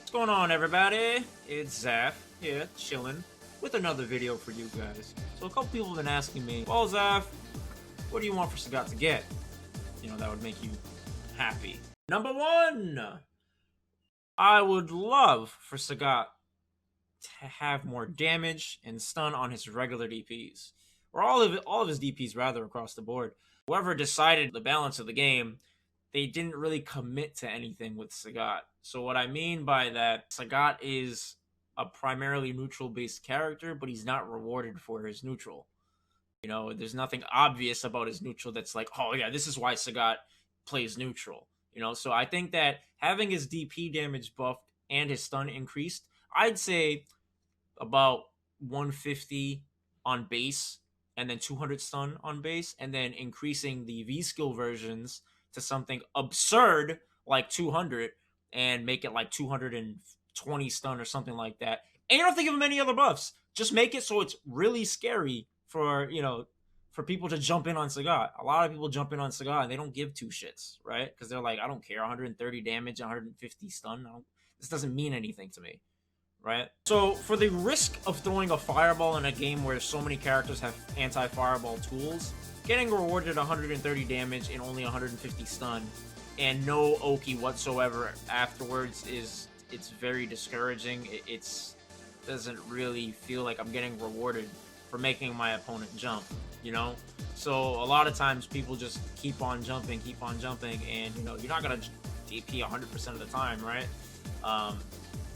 What's going on, everybody? It's Zaf here, chilling with another video for you guys. So a couple people have been asking me, well, Zaf, what do you want for Sagat to get? You know, that would make you happy. Number one, I would love for Sagat to have more damage and stun on his regular DPs, or all of his DPs rather, across the board. Whoever decided the balance of the game, they didn't really commit to anything with Sagat. So what I mean by that, Sagat is a primarily neutral based character, but he's not rewarded for his neutral. You know, there's nothing obvious about his neutral that's like, oh yeah, this is why Sagat plays neutral. You know, so I think that having his DP damage buffed and his stun increased, I'd say about 150 on base and then 200 stun on base, and then increasing the V skill versions to something absurd like 200 and make it like 220 stun or something like that. And you don't think of many other buffs. Just make it so it's really scary for, you know, for people to jump in on Sagat. A lot of people jump in on Sagat and they don't give two shits, right? Because they're like, I don't care, 130 damage, 150 stun. This doesn't mean anything to me, right? So for the risk of throwing a fireball in a game where so many characters have anti-fireball tools, getting rewarded 130 damage and only 150 stun and no Oki whatsoever afterwards it's very discouraging. It doesn't really feel like I'm getting rewarded for making my opponent jump, you know? So a lot of times people just keep on jumping, and you know, you're not gonna DP 100% of the time, right?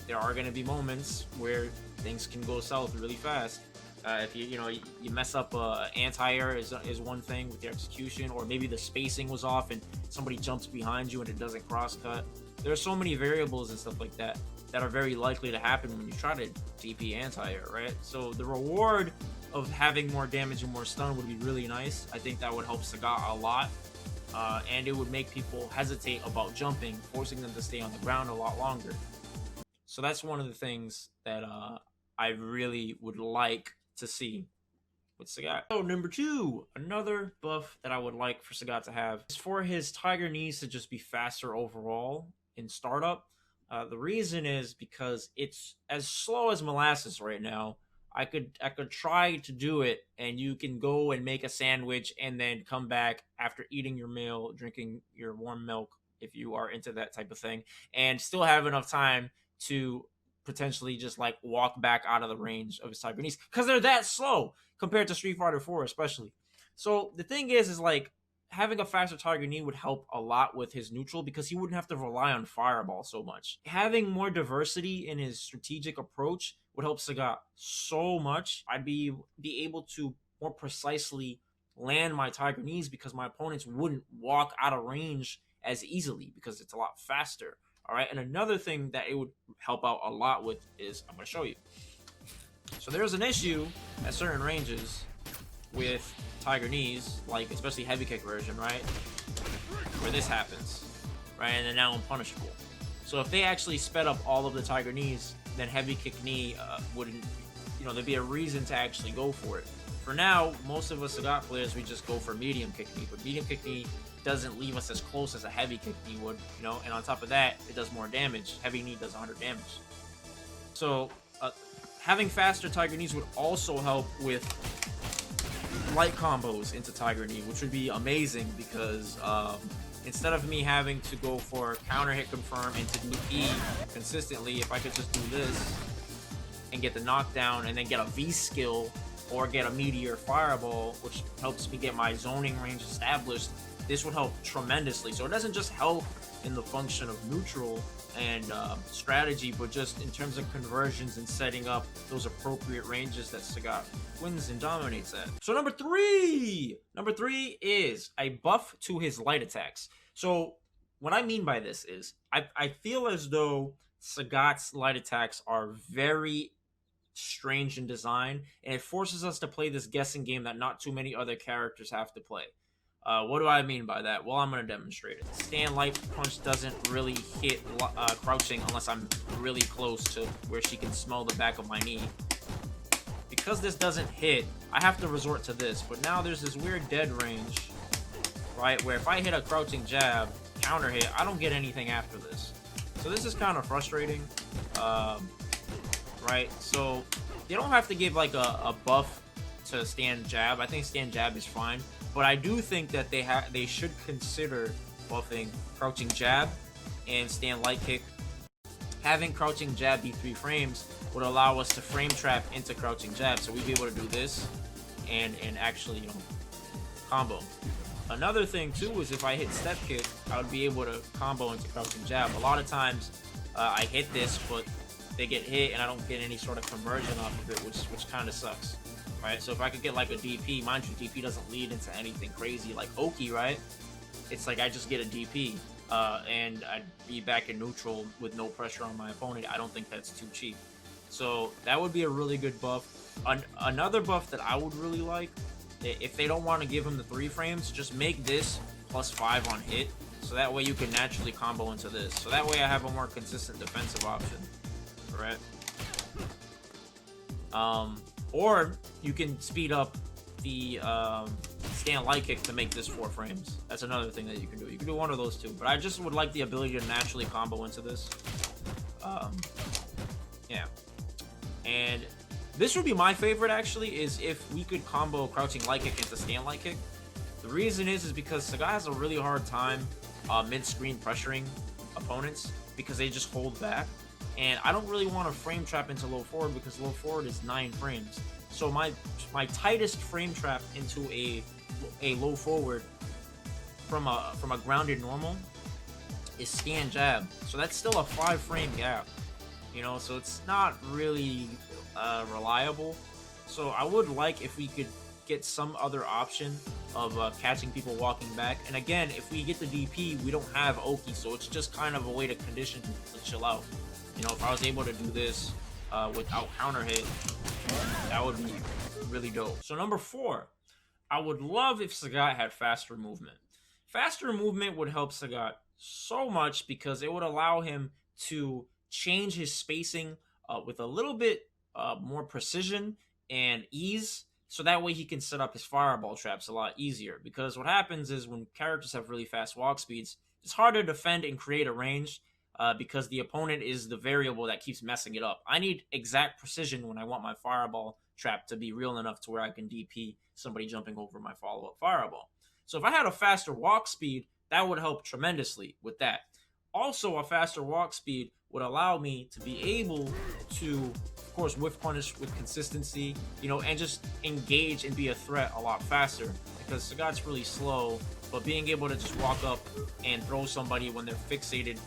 There are gonna be moments where things can go south really fast. If you mess up anti-air is one thing with your execution, or maybe the spacing was off and somebody jumps behind you and it doesn't cross cut. There are so many variables and stuff like that that are very likely to happen when you try to DP anti-air, right? So the reward of having more damage and more stun would be really nice. I think that would help Sagat a lot, and it would make people hesitate about jumping, forcing them to stay on the ground a lot longer. So that's one of the things that I really would like to see with Sagat. So number two, another buff that I would like for Sagat to have is for his Tiger knees to just be faster overall in startup. The reason is because it's as slow as molasses right now. I could try to do it, and you can go and make a sandwich and then come back after eating your meal, drinking your warm milk if you are into that type of thing, and still have enough time to potentially just like walk back out of the range of his Tiger knees, because they're that slow compared to Street Fighter 4 especially. So the thing is like having a faster Tiger knee would help a lot with his neutral, because he wouldn't have to rely on fireball so much. Having more diversity in his strategic approach would help Sagat so much. I'd be able to more precisely land my Tiger knees because my opponents wouldn't walk out of range as easily because it's a lot faster. All right, and another thing that it would help out a lot with is, I'm going to show you. So there's an issue at certain ranges with Tiger knees, like especially heavy kick version, right? Where this happens, right? And then now unpunishable. So if they actually sped up all of the Tiger knees, then heavy kick knee wouldn't, you know, there'd be a reason to actually go for it. For now, most of us Sagat players, we just go for medium kick knee, but medium kick knee doesn't leave us as close as a heavy kick knee would, you know, and on top of that, it does more damage. Heavy knee does 100 damage. So having faster Tiger knees would also help with light combos into Tiger knee, which would be amazing, because instead of me having to go for counter hit confirm and to do E consistently, if I could just do this and get the knockdown and then get a V skill or get a meteor fireball, which helps me get my zoning range established, this would help tremendously. So it doesn't just help in the function of neutral and strategy, but just in terms of conversions and setting up those appropriate ranges that Sagat wins and dominates at. So number three is a buff to his light attacks. So what I mean by this is I feel as though Sagat's light attacks are very strange in design, and it forces us to play this guessing game that not too many other characters have to play. What do I mean by that? Well, I'm going to demonstrate it. Stand Light Punch doesn't really hit crouching unless I'm really close to where she can smell the back of my knee. Because this doesn't hit, I have to resort to this. But now there's this weird dead range, right, where if I hit a crouching jab, counter hit, I don't get anything after this. So this is kind of frustrating, right? So they don't have to give like a buff to stand jab. I think stand jab is fine, but I do think that they should consider buffing crouching jab and stand light kick. Having crouching jab be 3 frames would allow us to frame trap into crouching jab, so we'd be able to do this and actually, you know, combo. Another thing too is if I hit step kick, I would be able to combo into crouching jab. A lot of times I hit this, but they get hit and I don't get any sort of conversion off of it, which kind of sucks, right? So if I could get like a DP, mind you, DP doesn't lead into anything crazy like Oki, right? It's like I just get a DP and I'd be back in neutral with no pressure on my opponent. I don't think that's too cheap. So that would be a really good buff. Another buff that I would really like, if they don't want to give him the 3 frames, just make this +5 on hit, so that way you can naturally combo into this. So that way I have a more consistent defensive option, right? Or you can speed up the stand light kick to make this 4 frames. That's another thing that you can do. You can do one of those two, but I just would like the ability to naturally combo into this. Yeah. And this would be my favorite, actually, is if we could combo crouching light kick into stand light kick. The reason is because Sagat has a really hard time mid-screen pressuring opponents because they just hold back. And I don't really want to frame trap into low forward because low forward is 9 frames. So my tightest frame trap into a low forward from a grounded normal is stand jab. So that's still a 5 frame gap, you know, so it's not really reliable. So I would like if we could get some other option of catching people walking back. And again, if we get the DP, we don't have Oki, so it's just kind of a way to condition to chill out. You know, if I was able to do this without counter hit, that would be really dope. So number 4, I would love if Sagat had faster movement. Faster movement would help Sagat so much because it would allow him to change his spacing with a little bit more precision and ease, so that way he can set up his fireball traps a lot easier. Because what happens is when characters have really fast walk speeds, it's hard to defend and create a range because the opponent is the variable that keeps messing it up. I need exact precision when I want my fireball trap to be real enough to where I can DP somebody jumping over my follow-up fireball. So if I had a faster walk speed, that would help tremendously with that. Also, a faster walk speed would allow me to be able to, of course, whiff punish with consistency, you know, and just engage and be a threat a lot faster, because Sagat's really slow, but being able to just walk up and throw somebody when they're fixated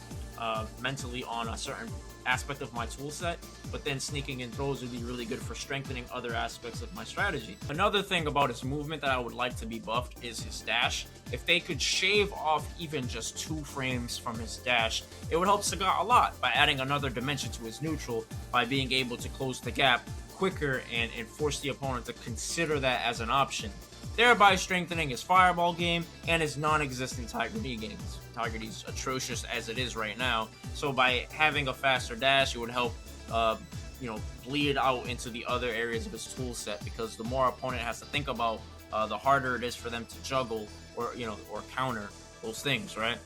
mentally on a certain aspect of my tool set, but then sneaking in throws would be really good for strengthening other aspects of my strategy. Another thing about his movement that I would like to be buffed is his dash. If they could shave off even just 2 frames from his dash, it would help Sagat a lot by adding another dimension to his neutral, by being able to close the gap quicker and force the opponent to consider that as an option, thereby strengthening his fireball game and his non-existent Tiger Knee games. Tiger Knee's atrocious as it is right now, so by having a faster dash, it would help you know, bleed out into the other areas of his tool set, because the more opponent has to think about, the harder it is for them to juggle or, you know, or counter those things, right?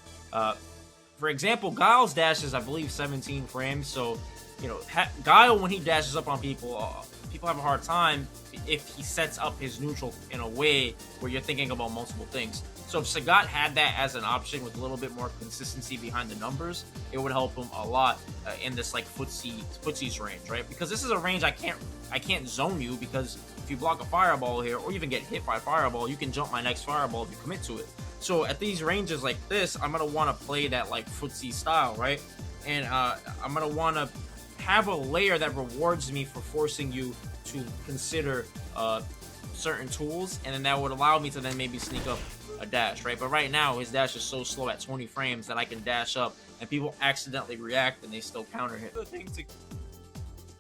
For example, Guile's dash is, I believe, 17 frames, so, you know, Guile, when he dashes up on people, people have a hard time if he sets up his neutral in a way where you're thinking about multiple things. So if Sagat had that as an option with a little bit more consistency behind the numbers, it would help him a lot in this like footsies range, right? Because this is a range I can't zone you, because if you block a fireball here or even get hit by a fireball, you can jump my next fireball if you commit to it. So at these ranges like this, I'm gonna want to play that like footsie style, right? And I'm gonna want to have a layer that rewards me for forcing you to consider certain tools, and then that would allow me to then maybe sneak up a dash, right? But right now his dash is so slow at 20 frames that I can dash up and people accidentally react and they still counter hit.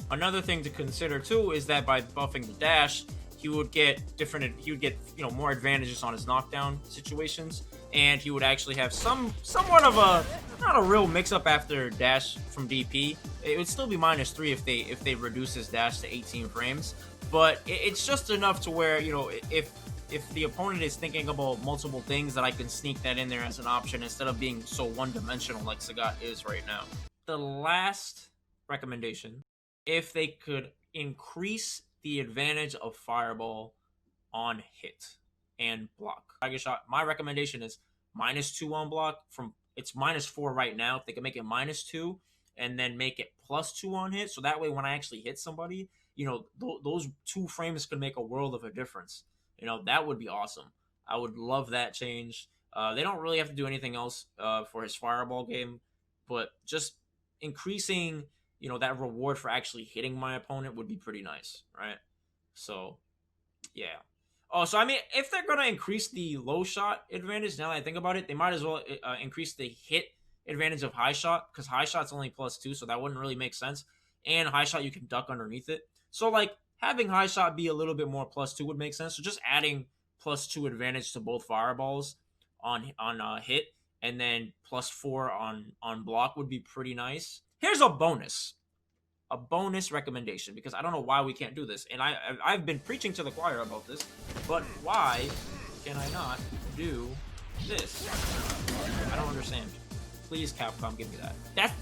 Another thing to consider too is that by buffing the dash, he would get you know, more advantages on his knockdown situations, and he would actually have somewhat of a, not a real mix-up after dash from DP. It would still be -3 if they reduce his dash to 18 frames, but it's just enough to where, you know, if the opponent is thinking about multiple things, that I can sneak that in there as an option instead of being so one-dimensional like Sagat is right now. the last recommendation, if they could increase the advantage of Fireball on hit and block. Target shot, my recommendation is -2 on block. From it's -4 right now. If they can make it -2 and then make it +2 on hit, so that way when I actually hit somebody, you know, those 2 frames could make a world of a difference. You know, that would be awesome. I would love that change. They don't really have to do anything else for his Fireball game, but just increasing, you know, that reward for actually hitting my opponent would be pretty nice, right? So, yeah. Oh, so I mean, if they're gonna increase the low shot advantage, now that I think about it, they might as well increase the hit advantage of high shot, because high shot's only +2, so that wouldn't really make sense. And high shot, you can duck underneath it. So like having high shot be a little bit more +2 would make sense. So just adding +2 advantage to both fireballs on hit, and then +4 on block would be pretty nice. Here's a bonus recommendation, because I don't know why we can't do this, and I've been preaching to the choir about this, but why can I not do this? I don't understand. Please, Capcom, give me that.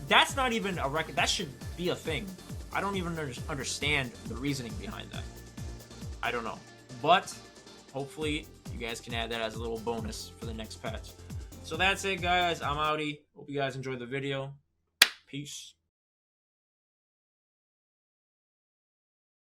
That's not even a record. That should be a thing. I don't even understand the reasoning behind that. I don't know, but hopefully you guys can add that as a little bonus for the next patch. So that's it, guys. I'm outie. Hope you guys enjoyed the video. Peace.